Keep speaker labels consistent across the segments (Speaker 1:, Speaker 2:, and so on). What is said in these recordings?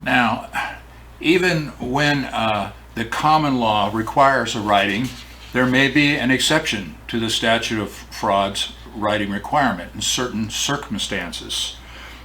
Speaker 1: Now, even when the common law requires a writing, there may be an exception to the statute of frauds writing requirement in certain circumstances.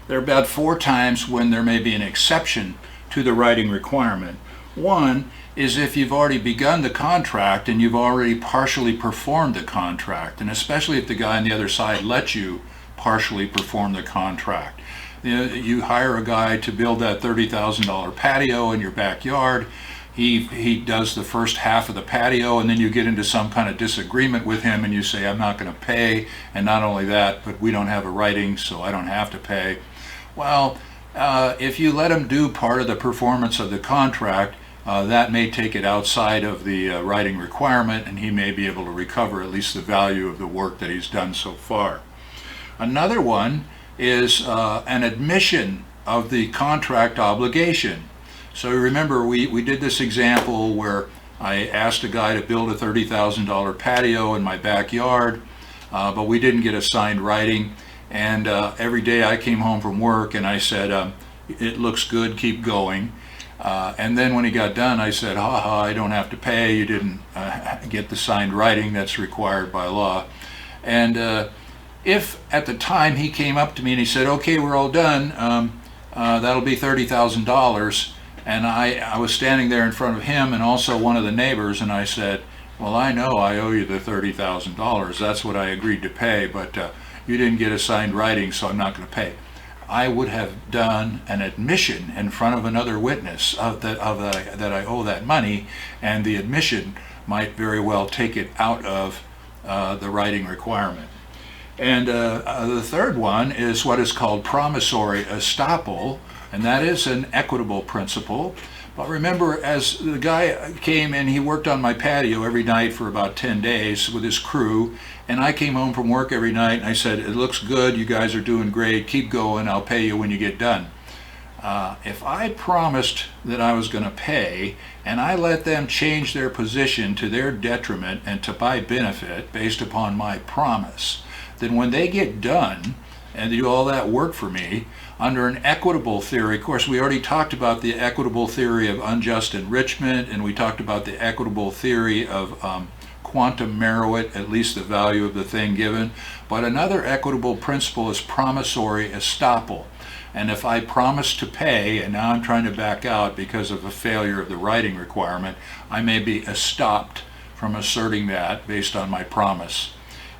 Speaker 1: There are about 4 times when there may be an exception to the writing requirement. One is if you've already begun the contract and you've already partially performed the contract, and especially if the guy on the other side lets you partially perform the contract. You hire a guy to build that $30,000 patio in your backyard. He does the first half of the patio, and then you get into some kind of disagreement with him and you say, I'm not going to pay, and not only that, but we don't have a writing, so I don't have to pay. Well, if you let him do part of the performance of the contract, that may take it outside of the writing requirement, and he may be able to recover at least the value of the work that he's done so far. Another one is an admission of the contract obligation. So remember, we did this example where I asked a guy to build a $30,000 patio in my backyard, but we didn't get a signed writing. And every day I came home from work and I said, it looks good, keep going. And then when he got done, I said, I don't have to pay. You didn't get the signed writing that's required by law. And if at the time he came up to me and he said, okay, we're all done, that'll be $30,000. And I was standing there in front of him and also one of the neighbors, and I said, well, I know I owe you the $30,000. That's what I agreed to pay, but you didn't get a signed writing, so I'm not going to pay. I would have done an admission in front of another witness that I owe that money, and the admission might very well take it out of the writing requirement. And the third one is what is called promissory estoppel, and that is an equitable principle. But remember, as the guy came and he worked on my patio every night for about 10 days with his crew, and I came home from work every night and I said, it looks good, you guys are doing great, keep going, I'll pay you when you get done. If I promised that I was going to pay and I let them change their position to their detriment and to my benefit based upon my promise, then when they get done and do all that work for me, under an equitable theory, of course we already talked about the equitable theory of unjust enrichment, and we talked about the equitable theory of quantum meruit, at least the value of the thing given. But another equitable principle is promissory estoppel. And if I promise to pay, and now I'm trying to back out because of a failure of the writing requirement, I may be estopped from asserting that based on my promise.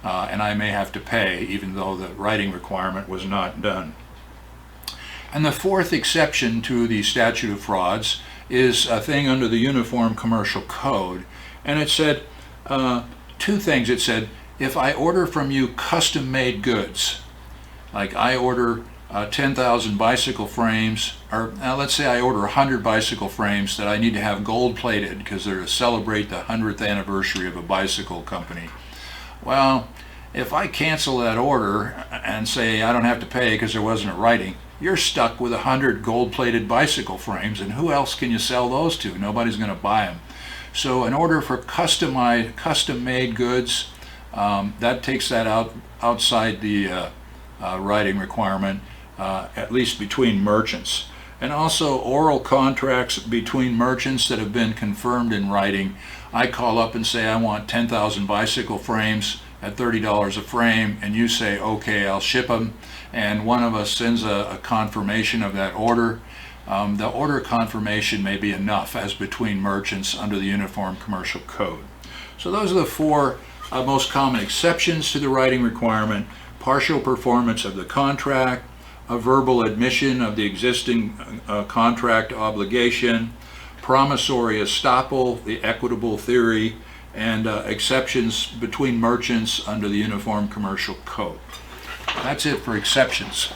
Speaker 1: And I may have to pay even though the writing requirement was not done. And the fourth exception to the statute of frauds is a thing under the Uniform Commercial Code. And it said 2 things. It said, if I order from you custom-made goods, like I order 10,000 bicycle frames, or let's say I order 100 bicycle frames that I need to have gold-plated because they're to celebrate the 100th anniversary of a bicycle company. Well, if I cancel that order and say I don't have to pay because there wasn't a writing, you're stuck with 100 gold-plated bicycle frames, and who else can you sell those to? Nobody's going to buy them. So an order for custom-made goods, that takes that outside the writing requirement, at least between merchants. And also oral contracts between merchants that have been confirmed in writing. I call up and say I want 10,000 bicycle frames at $30 a frame, and you say, okay, I'll ship them, and one of us sends a confirmation of that order. The order confirmation may be enough as between merchants under the Uniform Commercial Code. So those are the 4 most common exceptions to the writing requirement: partial performance of the contract, a verbal admission of the existing contract obligation, promissory estoppel, the equitable theory, and exceptions between merchants under the Uniform Commercial Code. That's it for exceptions.